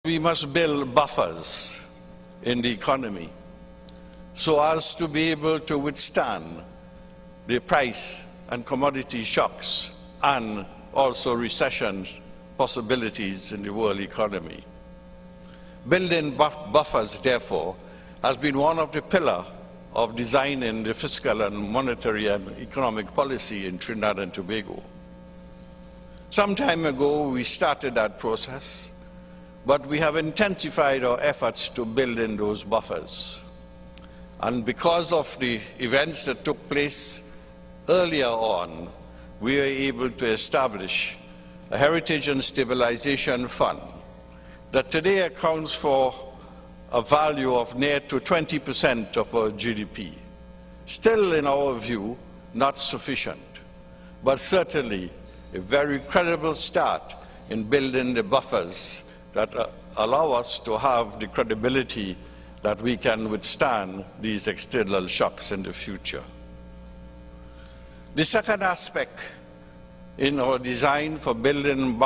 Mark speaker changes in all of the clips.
Speaker 1: We must build buffers in the economy so as to be able to withstand the price and commodity shocks and also recession possibilities in the world economy. Building buffers, therefore, has been one of the pillars of designing the fiscal and monetary and economic policy in Trinidad and Tobago. Some time ago, we started that process, but we have intensified our efforts to build in those buffers. And because of the events that took place earlier on, we were able to establish a Heritage and Stabilization Fund that today accounts for a value of near to 20% of our GDP. Still, in our view, not sufficient, but certainly a very credible start in building the buffers that allow us to have the credibility that we can withstand these external shocks in the future. The second aspect in our design for building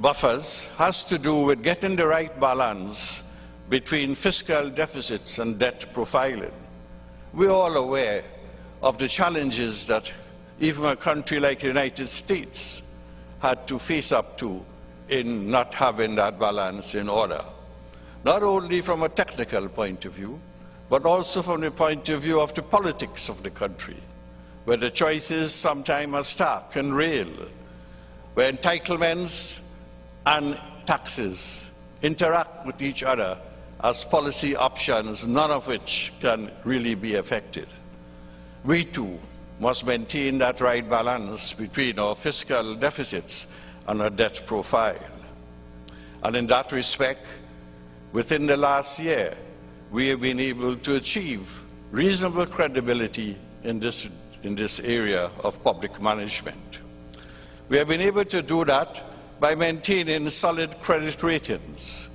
Speaker 1: buffers has to do with getting the right balance between fiscal deficits and debt profiling. We're all aware of the challenges that even a country like the United States had to face up to in not having that balance in order, not only from a technical point of view, but also from the point of view of the politics of the country, where the choices sometimes are stark and real, where entitlements and taxes interact with each other as policy options, none of which can really be affected. We too must maintain that right balance between our fiscal deficits and our debt profile. And in that respect, within the last year, we have been able to achieve reasonable credibility in this area of public management. We have been able to do that by maintaining solid credit ratings,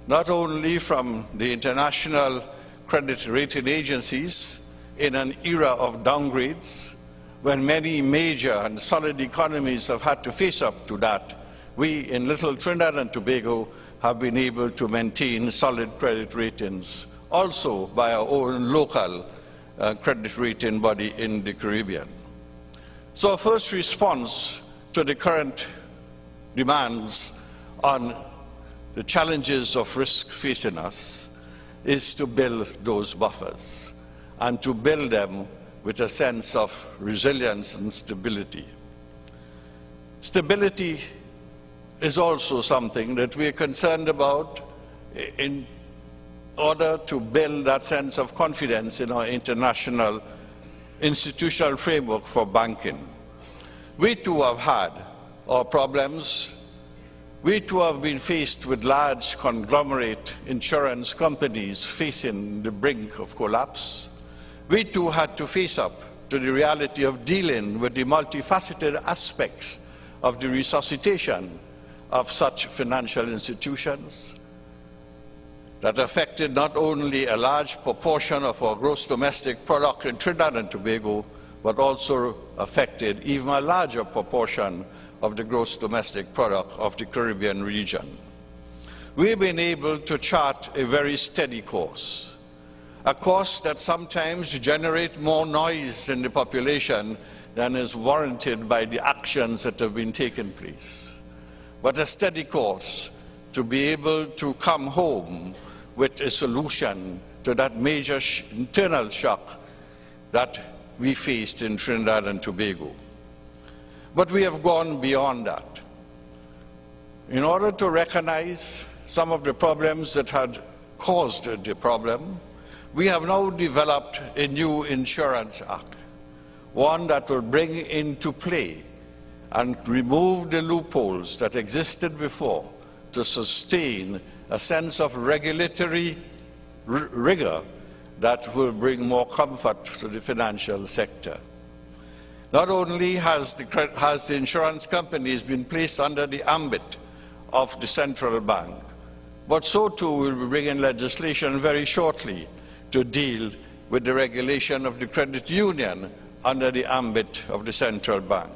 Speaker 1: not only from the international credit rating agencies in an era of downgrades, when many major and solid economies have had to face up to that. We in little Trinidad and Tobago have been able to maintain solid credit ratings, also by our own local credit rating body in the Caribbean. So our first response to the current demands on the challenges of risk facing us is to build those buffers and to build them with a sense of resilience and stability. Stability is also something that we are concerned about in order to build that sense of confidence in our international institutional framework for banking. We too have had our problems. We too have been faced with large conglomerate insurance companies facing the brink of collapse. We too had to face up to the reality of dealing with the multifaceted aspects of the resuscitation of such financial institutions that affected not only a large proportion of our gross domestic product in Trinidad and Tobago, but also affected even a larger proportion of the gross domestic product of the Caribbean region. We've been able to chart a very steady course, a course that sometimes generates more noise in the population than is warranted by the actions that have been taking place. But a steady course to be able to come home with a solution to that major internal shock that we faced in Trinidad and Tobago. But we have gone beyond that. In order to recognize some of the problems that had caused the problem, we have now developed a new insurance act, one that will bring into play and remove the loopholes that existed before to sustain a sense of regulatory rigor that will bring more comfort to the financial sector. Not only has the insurance companies been placed under the ambit of the central bank, but so too will be bringing legislation very shortly to deal with the regulation of the credit union under the ambit of the central bank.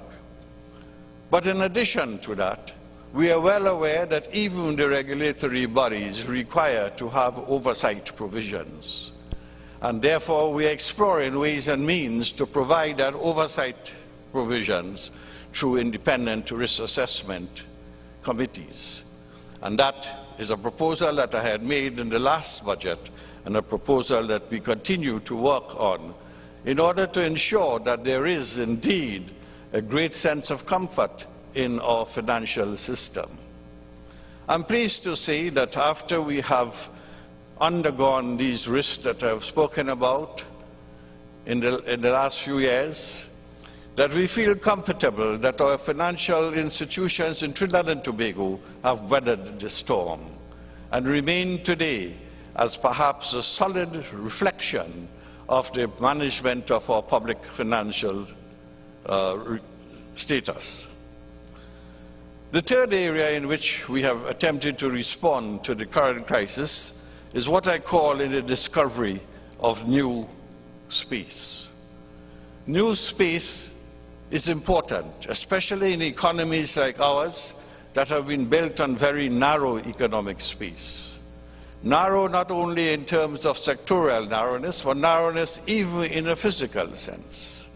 Speaker 1: But in addition to that, we are well aware that even the regulatory bodies require to have oversight provisions. And therefore, we are exploring ways and means to provide that oversight provisions through independent risk assessment committees. And that is a proposal that I had made in the last budget and a proposal that we continue to work on in order to ensure that there is indeed a great sense of comfort in our financial system. I'm pleased to say that after we have undergone these risks that I've spoken about in the last few years, that we feel comfortable that our financial institutions in Trinidad and Tobago have weathered the storm and remain today as perhaps a solid reflection of the management of our public financial status. The third area in which we have attempted to respond to the current crisis is what I call in the discovery of new space. New space is important, especially in economies like ours that have been built on very narrow economic space. Narrow not only in terms of sectorial narrowness, but narrowness even in a physical sense.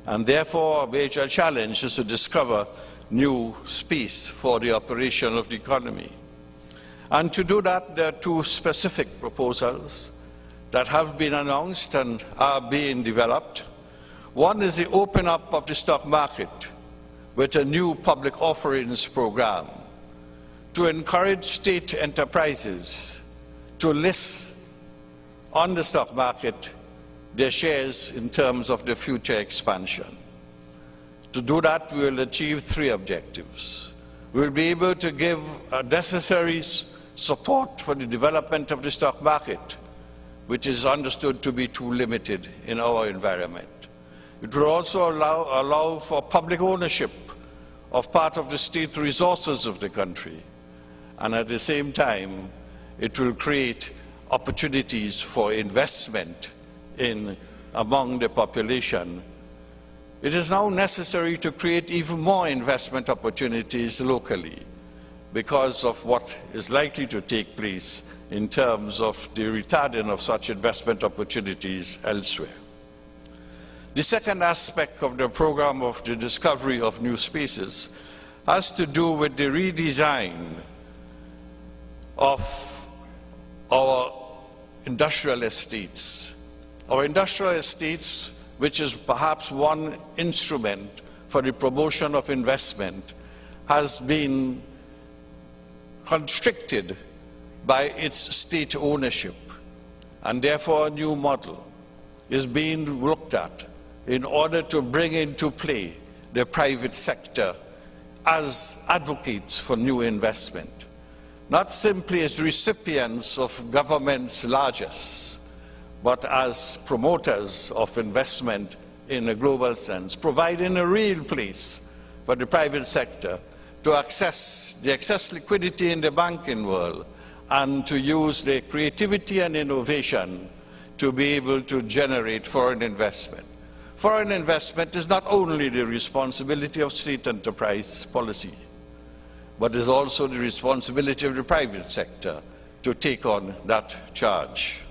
Speaker 1: And therefore, a major challenge is to discover new space for the operation of the economy. And to do that, there are two specific proposals that have been announced and are being developed. One is the open up of the stock market with a new public offerings program to encourage state enterprises to list on the stock market their shares in terms of their future expansion. To do that, we will achieve three objectives. We will be able to give necessary support for the development of the stock market, which is understood to be too limited in our environment. It will also allow for public ownership of part of the state resources of the country. And at the same time, it will create opportunities for investment among the population. It is now necessary to create even more investment opportunities locally because of what is likely to take place in terms of the retarding of such investment opportunities elsewhere. The second aspect of the program of the discovery of new spaces has to do with the redesign of our industrial estates. Our industrial estates, which is perhaps one instrument for the promotion of investment, has been constricted by its state ownership. And therefore, a new model is being looked at in order to bring into play the private sector as advocates for new investment, not simply as recipients of government's largesse, but as promoters of investment in a global sense, providing a real place for the private sector to access liquidity in the banking world and to use their creativity and innovation to be able to generate foreign investment. Foreign investment is not only the responsibility of state enterprise policy, but is also the responsibility of the private sector to take on that charge.